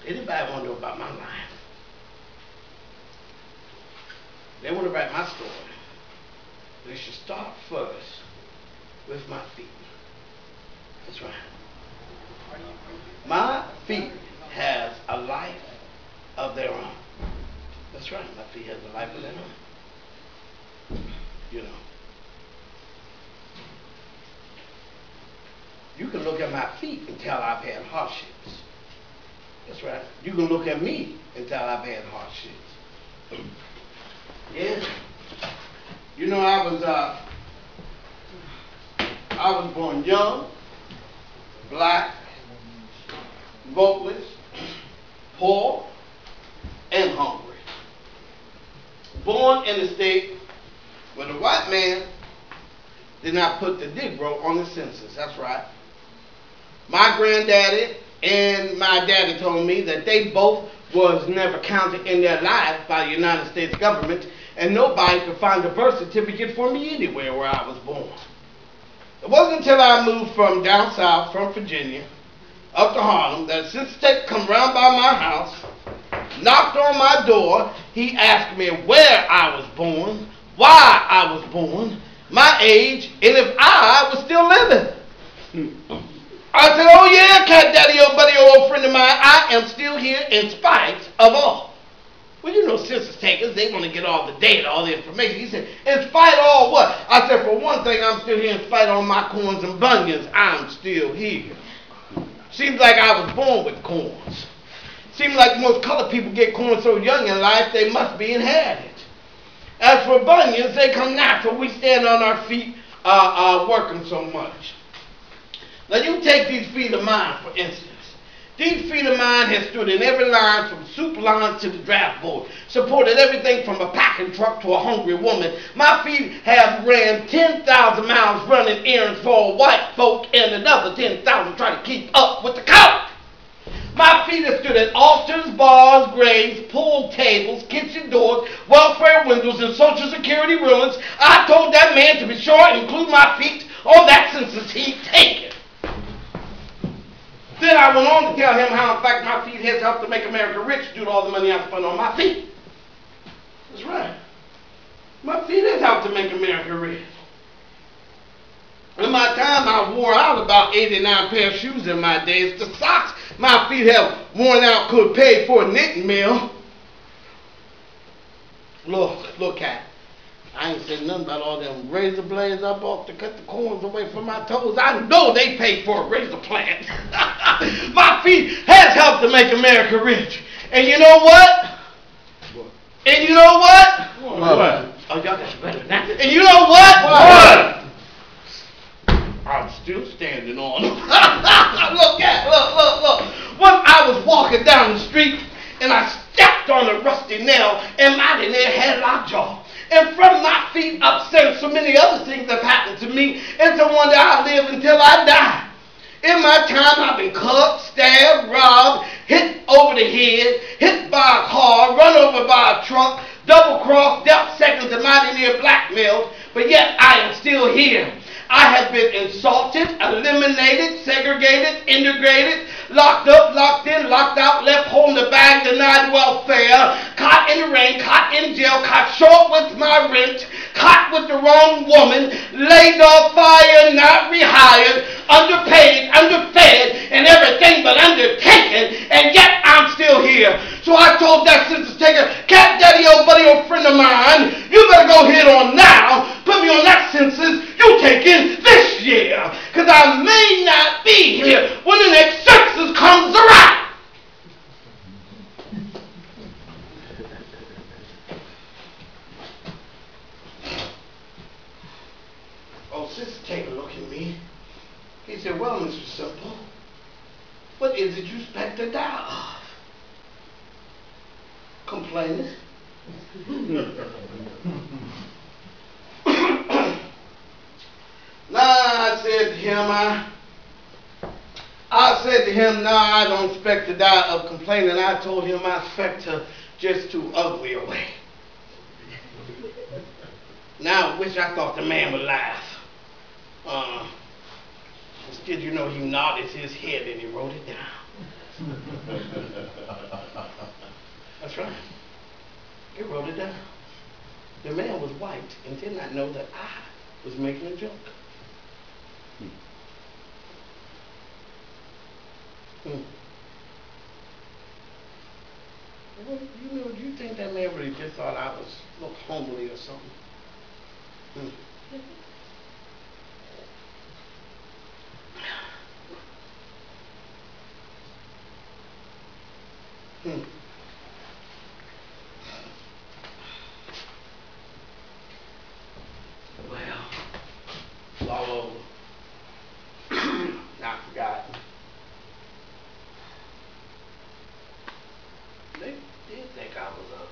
Anybody want to know about my life? They want to write my story. They should start first with my feet. That's right. My feet have a life of their own. That's right. My feet have a life of their own. You know. You can look at my feet and tell I've had hardships. That's right. You can look at me and tell I've had hardships. Yeah. You know, I was born young, black, voteless, poor, and hungry. Born in a state where the white man did not put the Negro on the census. That's right. My granddaddy and my daddy told me that they both was never counted in their life by the United States government, and nobody could find a birth certificate for me anywhere where I was born. It wasn't until I moved from down south, from Virginia, up to Harlem, that Sister Tate come round by my house, knocked on my door. He asked me where I was born, why I was born, my age, and if I was still living. I said, oh yeah, cat daddy, old buddy, old friend of mine, I am still here in spite of all. Well, you know, census takers, they want to get all the data, all the information. He said, in spite of all what? I said, for one thing, I'm still here in spite of all my corns and bunions. I'm still here. Seems like I was born with corns. Seems like most colored people get corns so young in life, they must be inherited. As for bunions, they come natural. We stand on our feet working so much. Now you take these feet of mine, for instance. These feet of mine have stood in every line from soup line to the draft board, supported everything from a packing truck to a hungry woman. My feet have ran 10,000 miles running errands for white folk and another 10,000 trying to keep up with the count. My feet have stood at altars, bars, graves, pool tables, kitchen doors, welfare windows, and Social Security rulings. I told that man to be sure and include my feet on that census he'd taken. Then I went on to tell him how, in fact, my feet has helped to make America rich due to all the money I spent on my feet. That's right. My feet has helped to make America rich. In my time, I wore out about 89 pair of shoes in my days. The socks my feet have worn out could pay for a knitting mill. Look, cat. I ain't said nothing about all them razor blades I bought to cut the corns away from my toes. I know they paid for a razor plant. My feet has helped to make America rich. And you know what? And you know what? What? Oh, y'all got better than that. And you know what? I'm still standing on them. Look. Once I was walking down the street and I stepped on a rusty nail and my nail had lockjaw. And from my feet upstairs, so many other things have happened to me. It's a wonder I live until I die. In my time, I've been cut, stabbed, robbed, hit over the head, hit by a car, run over by a truck, double-crossed, dealt seconds and mighty near blackmailed, but yet I am still here. I have been insulted, eliminated, segregated, integrated, locked up, locked in, locked out, left holding the bag, denied welfare, caught in the rain, caught in jail, caught short with my rent, caught with the wrong woman, laid off, fired, not rehired, underpaid, underfed, and everything but undertaken, and yet I'm still here. So I told that census taker, cat daddy, old buddy, old friend of mine, you better go ahead on now, put me on that census you taking this year, because I may not be here when the next census comes around. Oh, census taker looked at me. He said, well, Mr. Simple, what is it you expect to die of? Complaining. I said to him, no, I don't expect to die of complaining. I told him I expect to just to ugly away. Now, I wish I thought the man would laugh. Did you know he nodded his head and he wrote it down? That's right. He wrote it down. The man was white and did not know that I was making a joke. Well, do you think that man really just thought I was looked homely or something? Well, it's all over. I forgot. They did think I was ugly.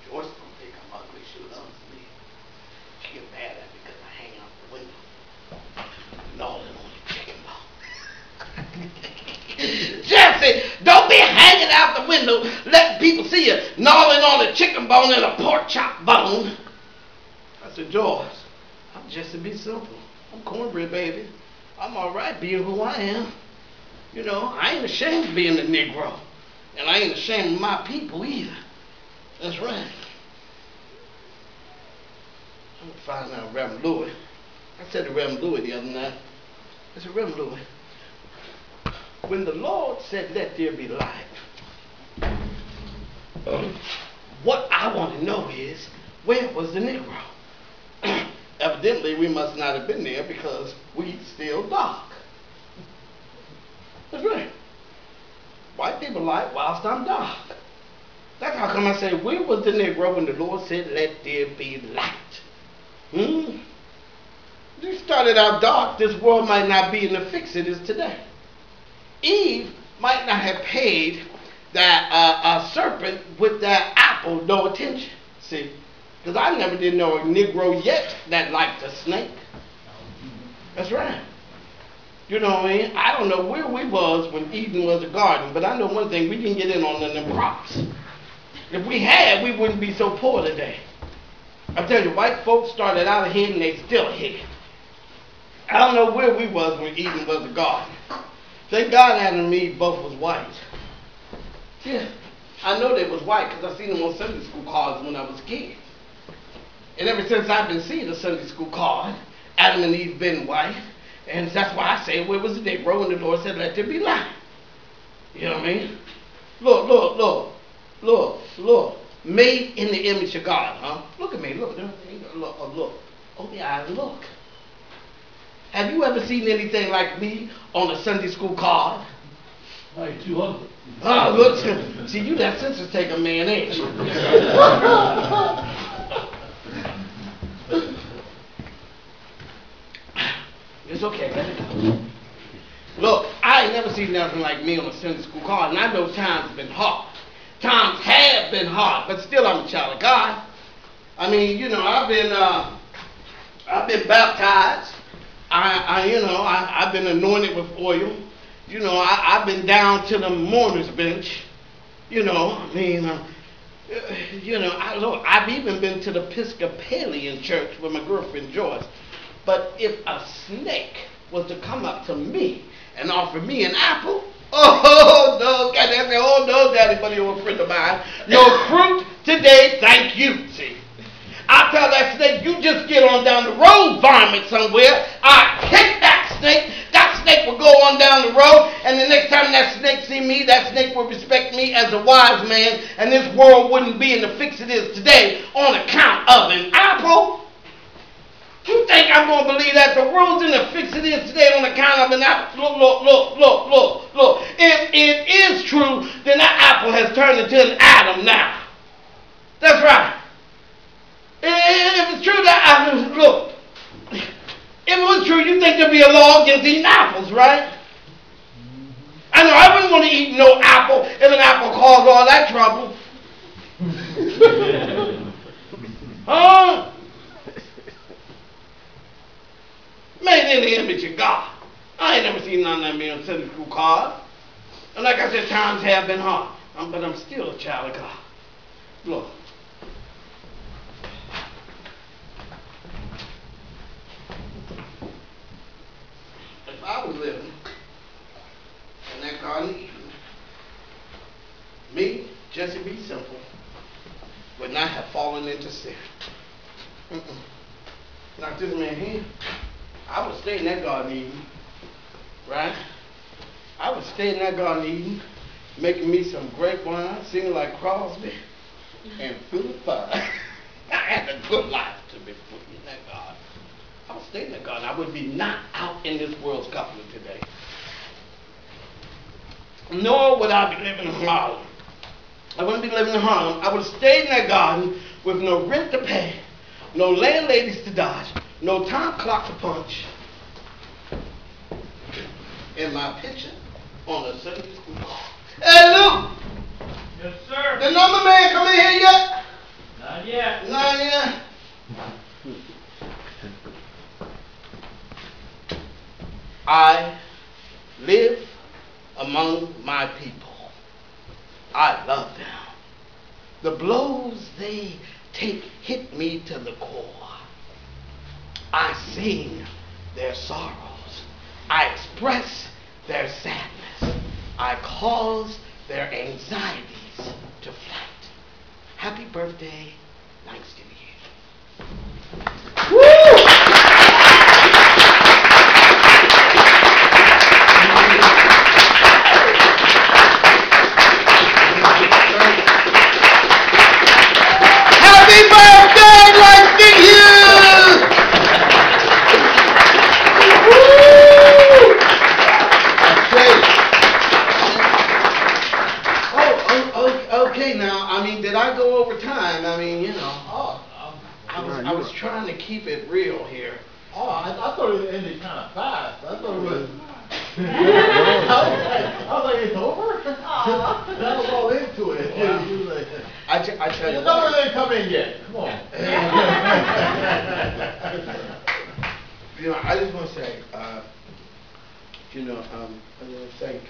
Joyce don't think I'm ugly. She loves me. She get mad at me because I hang out the window. Gnawing on the chicken bone. Jesse, don't be hanging out the window letting people see you gnawing on a chicken bone and a pork chop bone. I said, Joyce, I'm Jesse B. Simple. I'm cornbread, baby. I'm all right being who I am. I ain't ashamed of being a Negro. And I ain't ashamed of my people either. That's right. I'm going to find out Reverend Louis. I said to Reverend Louis the other night, I said, Reverend Louis, when the Lord said, let there be light, what I want to know is, where was the Negro? Evidently, we must not have been there because we still dark. That's right. White people light whilst I'm dark. That's how come I say, where was the Negro when the Lord said, let there be light? You started out dark, this world might not be in the fix it is today. Eve might not have paid that serpent with that apple no attention. See? Because I never did know a Negro yet that liked a snake. That's right. You know what I mean? I don't know where we was when Eden was a garden, but I know one thing, we didn't get in on none of them crops. If we had, we wouldn't be so poor today. I tell you, white folks started out ahead and they still ahead. I don't know where we was when Eden was a garden. Thank God Adam and Eve both was white. Yeah, I know they was white because I seen them on Sunday school cards when I was a kid. And ever since I've been seeing the Sunday school card, Adam and Eve been white. And that's why I say, where was the Negro when the Lord said, let there be light? You know what I mean? Look. Made in the image of God, huh? Look at me, look. Open your eyes and look. Have you ever seen anything like me on a Sunday school card? Oh, you're too ugly. Oh, look. See, you that census taker man, ain't you? It's okay, let it go. Look, I ain't never seen nothing like me on a Sunday school card, and I know times have been hard. Times have been hard, but still I'm a child of God. I mean, I've been baptized. I've been anointed with oil. I've been down to the mourner's bench. I've even been to the Episcopalian church with my girlfriend Joyce. But if a snake was to come up to me and offer me an apple, oh no, Daddy, buddy, you're a friend of mine. Your fruit today, thank you. See, I tell that snake, you just get on down the road, varmint somewhere. I kick that snake. That snake will go on down the road, and the next time that snake see me, that snake will respect me as a wise man, and this world wouldn't be in the fix it is today on account of an apple. You think I'm going to believe that the world's in the fix it is today on account of an apple? Look. If it is true, then that apple has turned into an Adam now. That's right. If it's true that look, if it was true, you think there'd be a law against eating apples, right? I know I wouldn't want to eat no apple if an apple caused all that trouble. Huh? Made in the image of God. I ain't never seen none of them being Sunday school cards. And like I said, times have been hard. But I'm still a child of God. Look. If I was living in that Garden of Eden, me, Jesse B. Simple, would not have fallen into sin. Not this man here. I would stay in that Garden of Eden, right? I would stay in that Garden of Eden, making me some grape wine, singing like Crosby, and feeling fine. I had a good life to be put in that garden. I would stay in that garden. I would be not out in this world's company today. Nor would I be living in Harlem. I wouldn't be living in Harlem. I would have stayed in that garden with no rent to pay, no landladies to dodge, no time clock to punch, and my picture on a Sunday school card. Hey, Luke! Yes, sir. The number man come in here yet? Not yet. Not yet. I live among my people. I love them. The blows they take hit me to the core. I sing their sorrows. I express their sadness. I cause their anxieties to flight. Happy birthday, Langston Hughes. Woo! Happy birthday, Langston Hughes! Woo! Okay, now, I mean, did I go over time? I mean, you know, I was trying to keep it real here. Oh, I thought it ended kind of fast. I thought it was. I was like, it's over? That was all into it. Wow. You was like, I tell you the number didn't come in yet. Come on. You know, I just want to say, I want to thank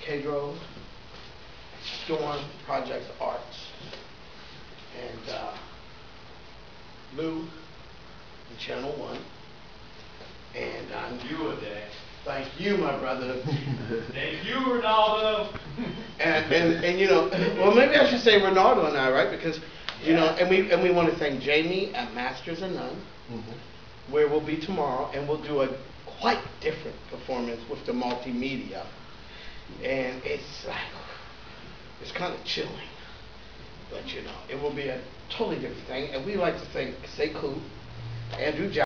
Kedro, Storm, Projects Arts, and Lou, and Channel 1. And You a day. thank you, my brother. Thank you, Ronaldo. and you know, well, maybe I should say Ronaldo and I, right? Because you know, and we want to thank Jamie at Masters and None, where we'll be tomorrow, and we'll do a quite different performance with the multimedia, and it's like it's kind of chilling, but you know, it will be a totally different thing. And we like to thank Sekou, Andrew Johnson.